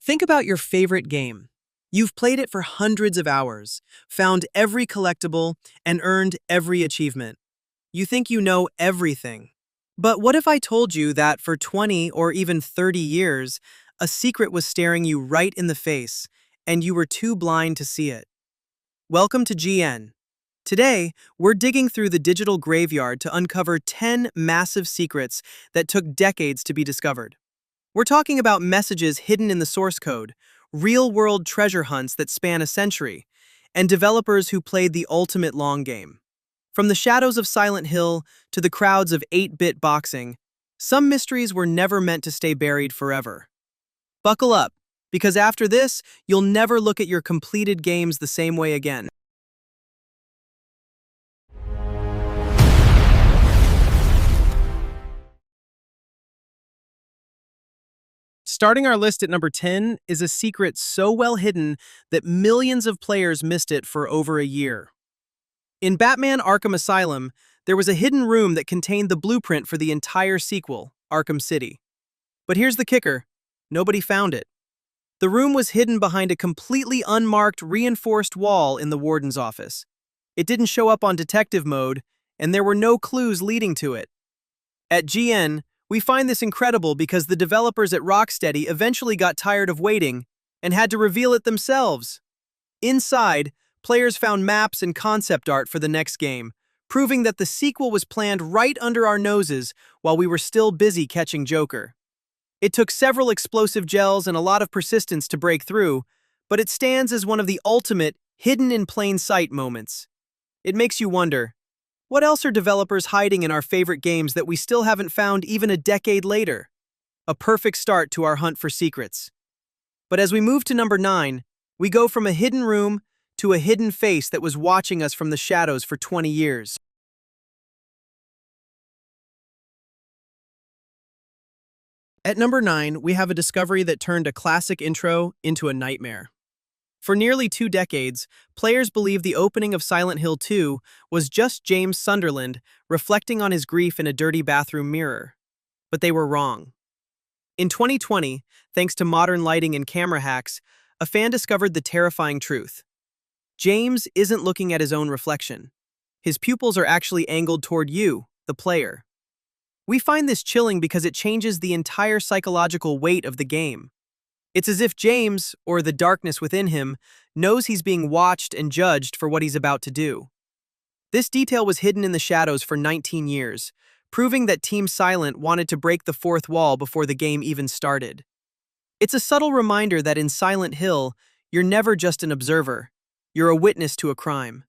Think about your favorite game. You've played it for hundreds of hours, found every collectible, and earned every achievement. You think you know everything. But what if I told you that for 20 or even 30 years, a secret was staring you right in the face, and you were too blind to see it? Welcome to GN. Today, we're digging through the digital graveyard to uncover 10 massive secrets that took decades to be discovered. We're talking about messages hidden in the source code, real-world treasure hunts that span a century, and developers who played the ultimate long game. From the shadows of Silent Hill to the crowds of 8-bit boxing, some mysteries were never meant to stay buried forever. Buckle up, because after this, you'll never look at your completed games the same way again. Starting our list at number 10 is a secret so well hidden that millions of players missed it for over a year. In Batman Arkham Asylum, there was a hidden room that contained the blueprint for the entire sequel, Arkham City. But here's the kicker: nobody found it. The room was hidden behind a completely unmarked, reinforced wall in the warden's office. It didn't show up on detective mode, and there were no clues leading to it. At GN, we find this incredible because the developers at Rocksteady eventually got tired of waiting and had to reveal it themselves. Inside, players found maps and concept art for the next game, proving that the sequel was planned right under our noses while we were still busy catching Joker. It took several explosive gels and a lot of persistence to break through, but it stands as one of the ultimate hidden-in-plain-sight moments. It makes you wonder, what else are developers hiding in our favorite games that we still haven't found even a decade later? A perfect start to our hunt for secrets. But as we move to number 9, we go from a hidden room to a hidden face that was watching us from the shadows for 20 years. At number 9, we have a discovery that turned a classic intro into a nightmare. For nearly 2 decades, players believed the opening of Silent Hill 2 was just James Sunderland reflecting on his grief in a dirty bathroom mirror. But they were wrong. In 2020, thanks to modern lighting and camera hacks, a fan discovered the terrifying truth. James isn't looking at his own reflection. His pupils are actually angled toward you, the player. We find this chilling because it changes the entire psychological weight of the game. It's as if James, or the darkness within him, knows he's being watched and judged for what he's about to do. This detail was hidden in the shadows for 19 years, proving that Team Silent wanted to break the fourth wall before the game even started. It's a subtle reminder that in Silent Hill, you're never just an observer, you're a witness to a crime.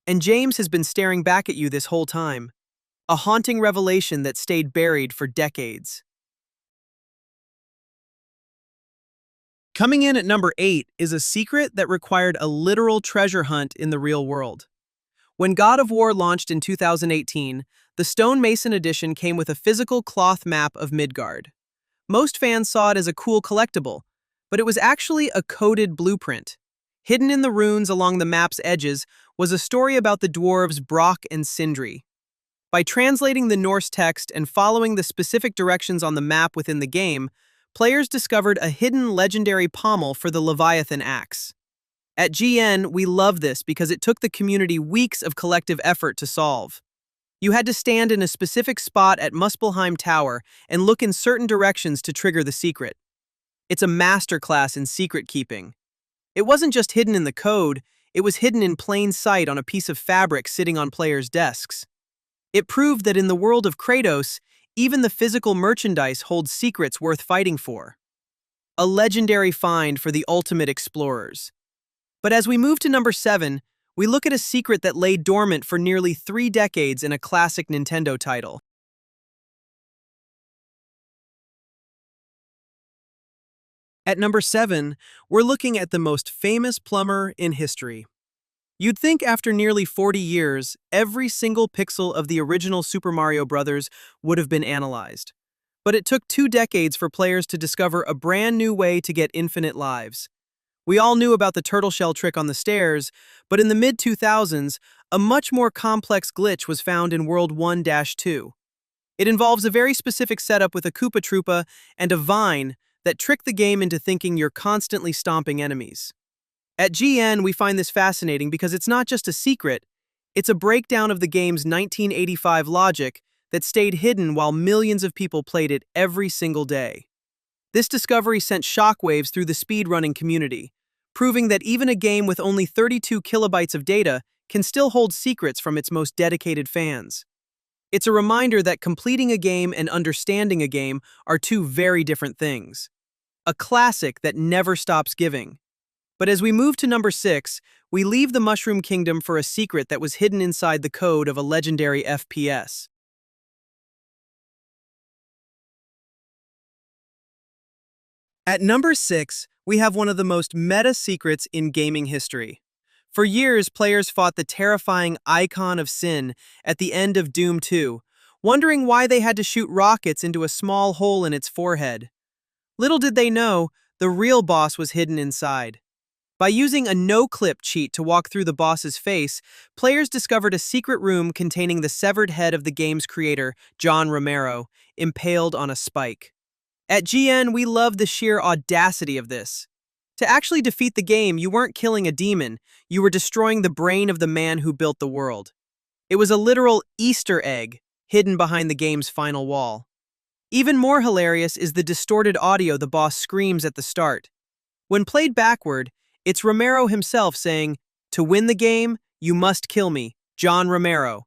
And James has been staring back at you this whole time, a haunting revelation that stayed buried for decades. Coming in at number 8 is a secret that required a literal treasure hunt in the real world. When God of War launched in 2018, the Stonemason edition came with a physical cloth map of Midgard. Most fans saw it as a cool collectible, but it was actually a coded blueprint. Hidden in the runes along the map's edges was a story about the dwarves Brock and Sindri. By translating the Norse text and following the specific directions on the map within the game, players discovered a hidden legendary pommel for the Leviathan axe. At GN, we love this because it took the community weeks of collective effort to solve. You had to stand in a specific spot at Muspelheim Tower and look in certain directions to trigger the secret. It's a masterclass in secret keeping. It wasn't just hidden in the code, it was hidden in plain sight on a piece of fabric sitting on players' desks. It proved that in the world of Kratos, even the physical merchandise holds secrets worth fighting for. A legendary find for the ultimate explorers. But as we move to number 7, we look at a secret that lay dormant for nearly 3 decades in a classic Nintendo title. At number 7, we're looking at the most famous plumber in history. You'd think after nearly 40 years, every single pixel of the original Super Mario Bros. Would have been analyzed. But it took 2 decades for players to discover a brand new way to get infinite lives. We all knew about the turtle shell trick on the stairs, but in the mid-2000s, a much more complex glitch was found in World 1-2. It involves a very specific setup with a Koopa Troopa and a vine that trick the game into thinking you're constantly stomping enemies. At GN, we find this fascinating because it's not just a secret, it's a breakdown of the game's 1985 logic that stayed hidden while millions of people played it every single day. This discovery sent shockwaves through the speedrunning community, proving that even a game with only 32 kilobytes of data can still hold secrets from its most dedicated fans. It's a reminder that completing a game and understanding a game are two very different things. A classic that never stops giving. But as we move to number 6, we leave the Mushroom Kingdom for a secret that was hidden inside the code of a legendary FPS. At number 6, we have one of the most meta secrets in gaming history. For years, players fought the terrifying Icon of Sin at the end of Doom 2, wondering why they had to shoot rockets into a small hole in its forehead. Little did they know, the real boss was hidden inside. By using a no-clip cheat to walk through the boss's face, players discovered a secret room containing the severed head of the game's creator, John Romero, impaled on a spike. At GN, we love the sheer audacity of this. To actually defeat the game, you weren't killing a demon, you were destroying the brain of the man who built the world. It was a literal Easter egg, hidden behind the game's final wall. Even more hilarious is the distorted audio the boss screams at the start. When played backward, it's Romero himself saying, "To win the game, you must kill me, John Romero."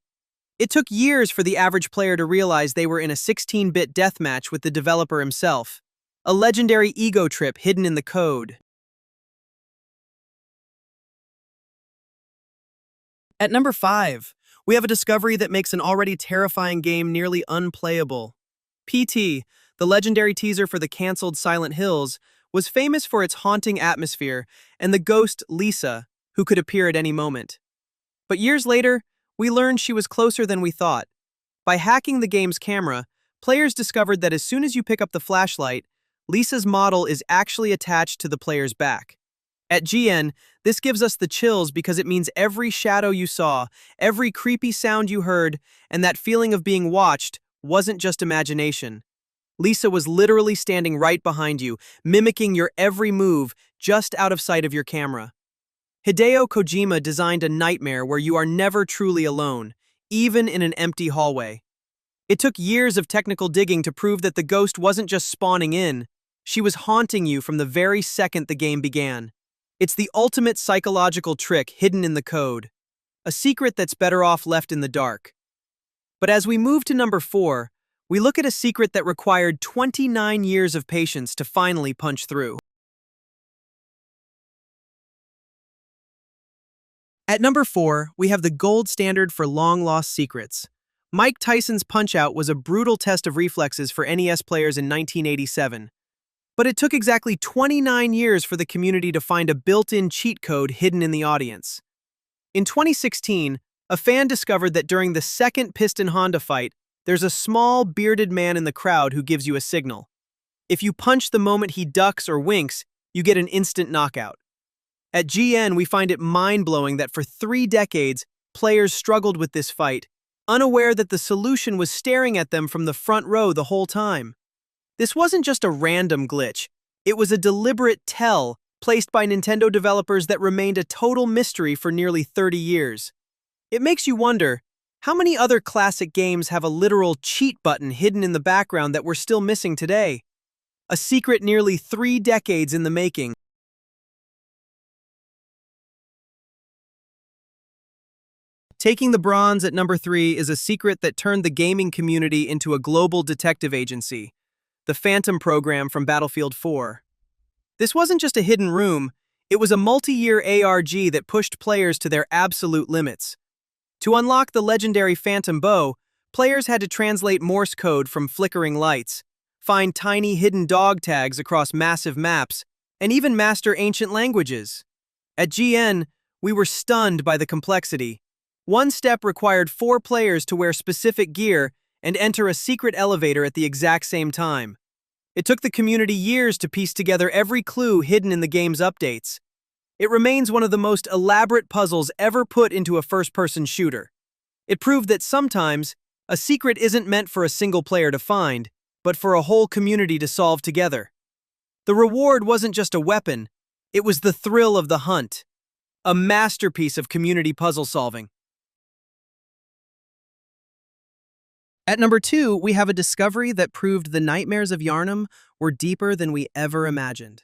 It took years for the average player to realize they were in a 16-bit deathmatch with the developer himself, a legendary ego trip hidden in the code. At number 5, we have a discovery that makes an already terrifying game nearly unplayable. PT, the legendary teaser for the cancelled Silent Hills, was famous for its haunting atmosphere and the ghost Lisa, who could appear at any moment. But years later, we learned she was closer than we thought. By hacking the game's camera, players discovered that as soon as you pick up the flashlight, Lisa's model is actually attached to the player's back. At GN, this gives us the chills because it means every shadow you saw, every creepy sound you heard, and that feeling of being watched wasn't just imagination. Lisa was literally standing right behind you, mimicking your every move just out of sight of your camera. Hideo Kojima designed a nightmare where you are never truly alone, even in an empty hallway. It took years of technical digging to prove that the ghost wasn't just spawning in, she was haunting you from the very second the game began. It's the ultimate psychological trick hidden in the code, a secret that's better off left in the dark. But as we move to number 4, we look at a secret that required 29 years of patience to finally punch through. At number 4, we have the gold standard for long-lost secrets. Mike Tyson's Punch-Out was a brutal test of reflexes for NES players in 1987. But it took exactly 29 years for the community to find a built-in cheat code hidden in the audience. In 2016, a fan discovered that during the second Piston Honda fight, there's a small, bearded man in the crowd who gives you a signal. If you punch the moment he ducks or winks, you get an instant knockout. At GN, we find it mind-blowing that for 3 decades, players struggled with this fight, unaware that the solution was staring at them from the front row the whole time. This wasn't just a random glitch. It was a deliberate tell placed by Nintendo developers that remained a total mystery for nearly 30 years. It makes you wonder, how many other classic games have a literal cheat button hidden in the background that we're still missing today? A secret nearly 3 decades in the making. Taking the bronze at number 3 is a secret that turned the gaming community into a global detective agency, the Phantom program from Battlefield 4. This wasn't just a hidden room, it was a multi-year ARG that pushed players to their absolute limits. To unlock the legendary Phantom Bow, players had to translate Morse code from flickering lights, find tiny hidden dog tags across massive maps, and even master ancient languages. At GN, we were stunned by the complexity. One step required 4 players to wear specific gear and enter a secret elevator at the exact same time. It took the community years to piece together every clue hidden in the game's updates. It remains one of the most elaborate puzzles ever put into a first-person shooter. It proved that sometimes, a secret isn't meant for a single player to find, but for a whole community to solve together. The reward wasn't just a weapon, it was the thrill of the hunt, a masterpiece of community puzzle solving. At number 2, we have a discovery that proved the nightmares of Yharnam were deeper than we ever imagined.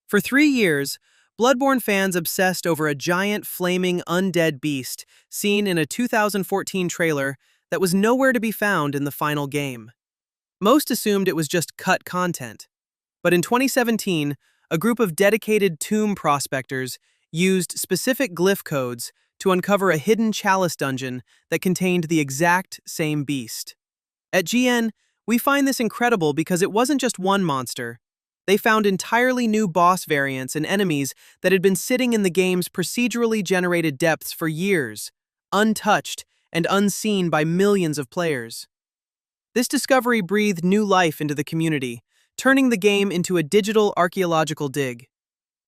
For 3 years, Bloodborne fans obsessed over a giant, flaming, undead beast seen in a 2014 trailer that was nowhere to be found in the final game. Most assumed it was just cut content. But in 2017, a group of dedicated tomb prospectors used specific glyph codes to uncover a hidden chalice dungeon that contained the exact same beast. At GN, we find this incredible because it wasn't just one monster. They found entirely new boss variants and enemies that had been sitting in the game's procedurally generated depths for years, untouched and unseen by millions of players. This discovery breathed new life into the community, turning the game into a digital archaeological dig.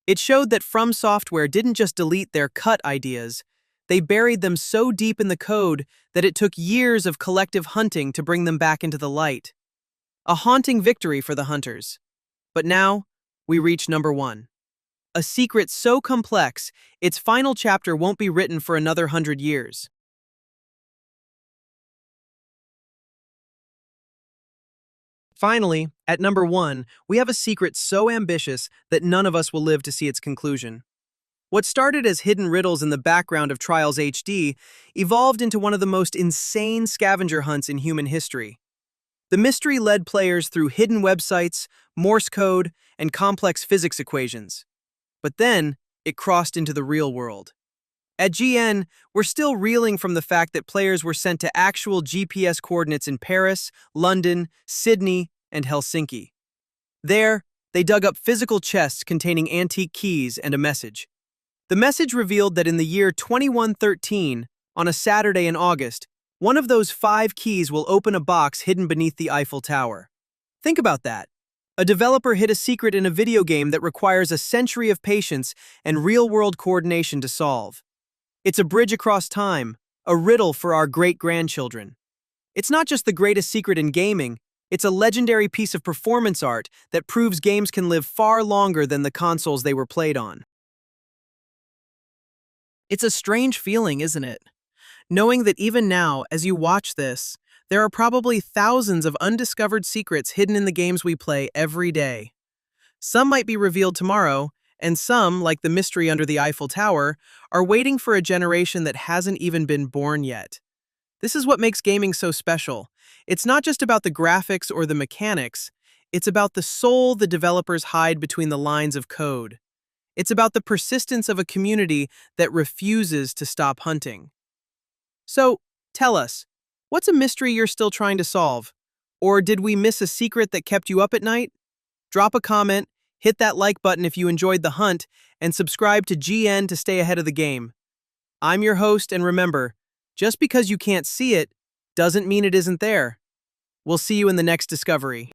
It showed that From Software didn't just delete their cut ideas, they buried them so deep in the code that it took years of collective hunting to bring them back into the light. A haunting victory for the hunters. But now, we reach number 1. A secret so complex, its final chapter won't be written for another 100 years. Finally, at number 1, we have a secret so ambitious that none of us will live to see its conclusion. What started as hidden riddles in the background of Trials HD evolved into one of the most insane scavenger hunts in human history. The mystery led players through hidden websites, Morse code, and complex physics equations. But then, it crossed into the real world. At GN, we're still reeling from the fact that players were sent to actual GPS coordinates in Paris, London, Sydney, and Helsinki. There, they dug up physical chests containing antique keys and a message. The message revealed that in the year 2113, on a Saturday in August, one of those 5 keys will open a box hidden beneath the Eiffel Tower. Think about that. A developer hid a secret in a video game that requires a century of patience and real-world coordination to solve. It's a bridge across time, a riddle for our great-grandchildren. It's not just the greatest secret in gaming, it's a legendary piece of performance art that proves games can live far longer than the consoles they were played on. It's a strange feeling, isn't it? Knowing that even now, as you watch this, there are probably thousands of undiscovered secrets hidden in the games we play every day. Some might be revealed tomorrow, and some, like the mystery under the Eiffel Tower, are waiting for a generation that hasn't even been born yet. This is what makes gaming so special. It's not just about the graphics or the mechanics, it's about the soul the developers hide between the lines of code. It's about the persistence of a community that refuses to stop hunting. So, tell us, what's a mystery you're still trying to solve? Or did we miss a secret that kept you up at night? Drop a comment, hit that like button if you enjoyed the hunt, and subscribe to GN to stay ahead of the game. I'm your host, and remember, just because you can't see it, doesn't mean it isn't there. We'll see you in the next discovery.